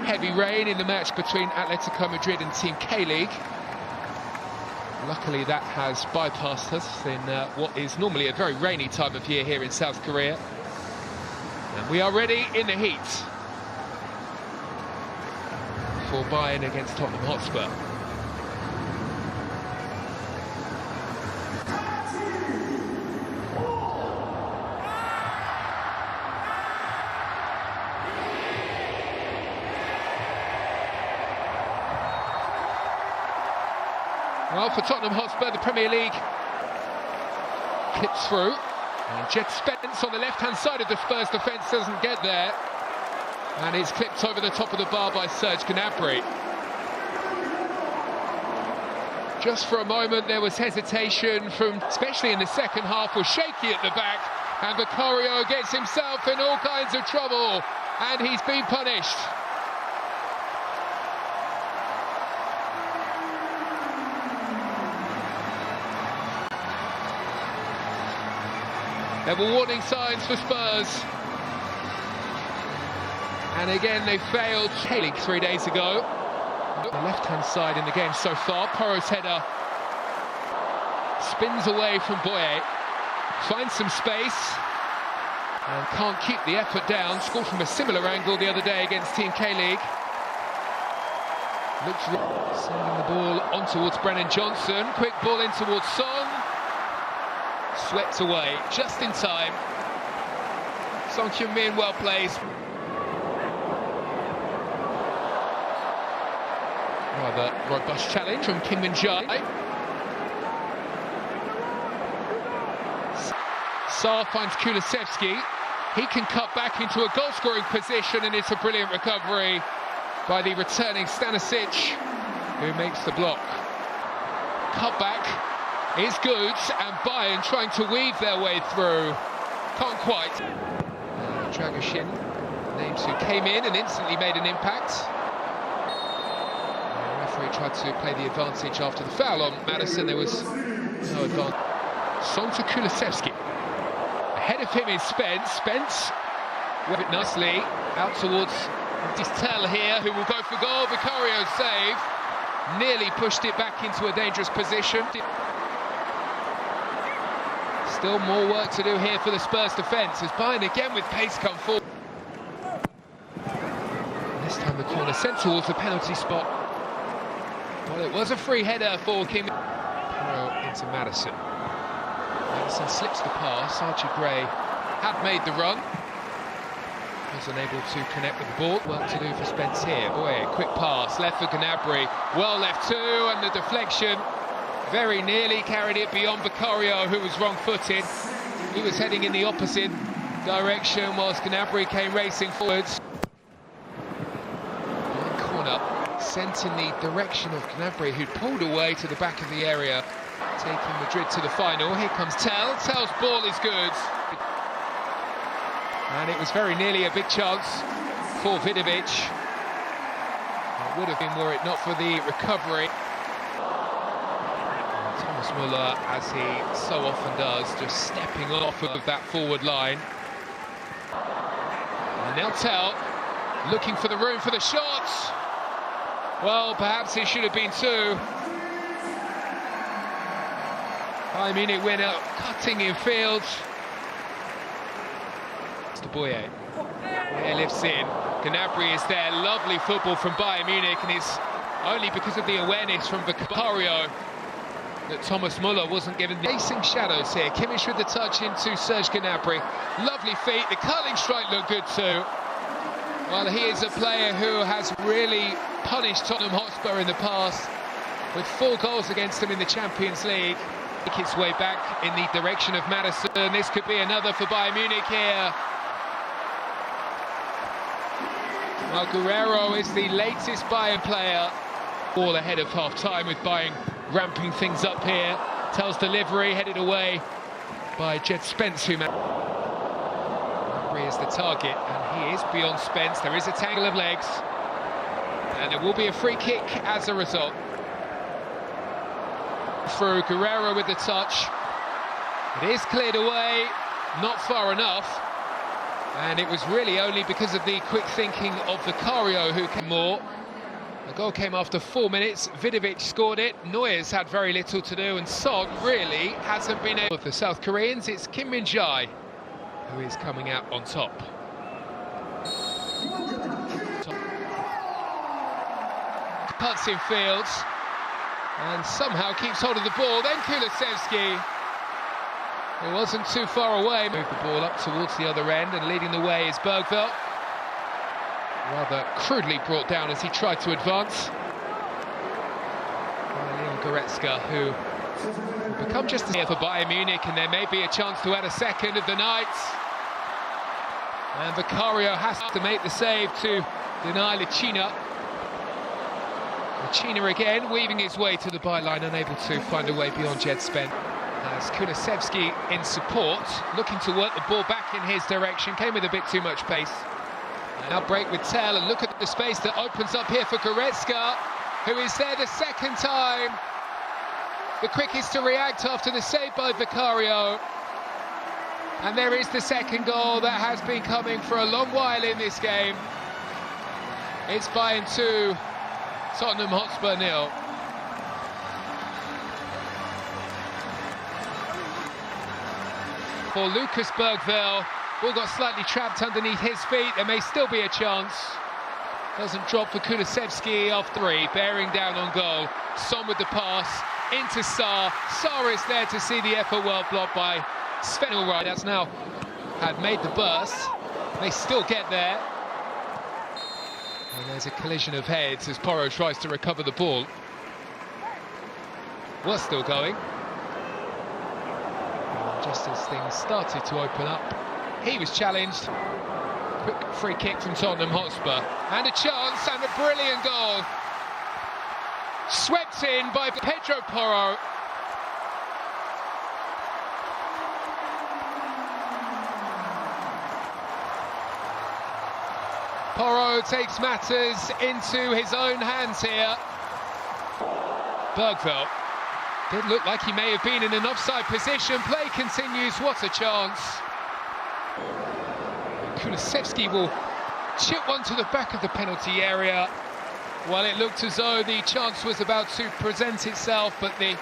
heavy rain in the match between Atletico Madrid and Team K-League. Luckily that has bypassed us in what is normally a very rainy time of year here in South Korea. And we are ready in the heat for Bayern against Tottenham Hotspur. Well, for Tottenham Hotspur, the Premier League clips through. And Jed Spence on the left-hand side of the Spurs defence doesn't get there. And it's clipped over the top of the bar by Serge Gnabry. Just for a moment there was hesitation from, especially in the second half, was shaky at the back. And Vicario gets himself in all kinds of trouble. And he's been punished. There were warning signs for Spurs. And again, they failed K-League 3 days ago. The left-hand side in the game so far. Porro's header spins away from Boye. Finds some space. And can't keep the effort down. Scored from a similar angle the other day against Team K-League. Sending the ball on towards Brennan Johnson. Quick ball in towards Son. Swept away just in time. Son Heung-min well placed. Rather robust challenge from Kim Min-jae. Sarr finds Kulusevski. He can cut back into a goal-scoring position, and it's a brilliant recovery by the returning Stanisic, who makes the block. Cut back is good, and Bayern trying to weave their way through. Can't quite. Dragoshin, names who came in and instantly made an impact. The referee tried to play the advantage after the foul on Maddison. There was no advantage. Son to Kulusevski. Ahead of him is Spence. Spence with it nicely out towards Distel here, who will go for goal. Vicario save. Nearly pushed it back into a dangerous position. Still more work to do here for the Spurs defence as Bayern again with pace come forward. This time the corner sent towards the penalty spot. Well, it was a free header for Kim. Into Maddison. Maddison slips the pass. Archie Gray had made the run. Was unable to connect with the ball. Work to do for Spence here. Boy, quick pass, left for Gnabry. Well left too, and the deflection very nearly carried it beyond Vicario, who was wrong-footed. He was heading in the opposite direction whilst Gnabry came racing forwards. Corner sent in the direction of Gnabry, who pulled away to the back of the area, taking Madrid to the final. Here comes Tell. Tell's ball is good. And it was very nearly a big chance for Vidovic. It would have been were it not for the recovery. Thomas Muller, as he so often does, just stepping off of that forward line. And now Tell, looking for the room for the shots. Well, perhaps it should have been two. Bayern Munich winner, cutting in field. To Boye. Boye lifts in. Gnabry is there. Lovely football from Bayern Munich, and it's only because of the awareness from Vicario that Thomas Muller wasn't given the facing shadows here. Kimmich with the touch into Serge Gnabry. Lovely feet. The curling strike looked good too. Well, he is a player who has really punished Tottenham Hotspur in the past with 4 goals against him in the Champions League. Make its way back in the direction of Maddison. This could be another for Bayern Munich here. Well, Guerrero is the latest Bayern player. All ahead of half-time with Bayern ramping things up here. Tell's delivery headed away by Jed Spence, who is the target, and he is beyond Spence. There is a tangle of legs, and there will be a free kick as a result. Through Guerrero with the touch. It is cleared away, not far enough. And it was really only because of the quick thinking of Vicario who came more. The goal came after 4 minutes. Vidovic scored it. Neuer's had very little to do, and Son really hasn't been able. Of the South Koreans, it's Kim Min-jae who is coming out on top. Cuts in field and somehow keeps hold of the ball. Then Kulusevski, who wasn't too far away, moved the ball up towards the other end, and leading the way is Bergveld. Rather crudely brought down as he tried to advance. Leon Goretzka, who will become just as here for Bayern Munich, and there may be a chance to add a second of the night. And Vicario has to make the save to deny Licina. Licina again, weaving his way to the byline, unable to find a way beyond Jed Spence. As Kulusevski in support, looking to work the ball back in his direction, came with a bit too much pace. Now break with Tell, and look at the space that opens up here for Goretzka, who is there the second time. The quickest to react after the save by Vicario. And there is the second goal that has been coming for a long while in this game. It's Bayern 2, Tottenham Hotspur 0. For Lucas Bergveld, ball got slightly trapped underneath his feet. There may still be a chance. Doesn't drop for Kulusevski off 3, bearing down on goal. Son with the pass into Sarr. Sarr is there to see the effort well blocked by Sven Ulreich. That's now had made the burst. They still get there. And there's a collision of heads as Porro tries to recover the ball. Was still going. And just as things started to open up, he was challenged. Quick free kick from Tottenham Hotspur. And a chance, and a brilliant goal. Swept in by Pedro Porro. Porro takes matters into his own hands here. Bergveld did look like he may have been in an offside position. Play continues, what a chance. Kulusevski will chip one to the back of the penalty area. Well, it looked as though the chance was about to present itself, but the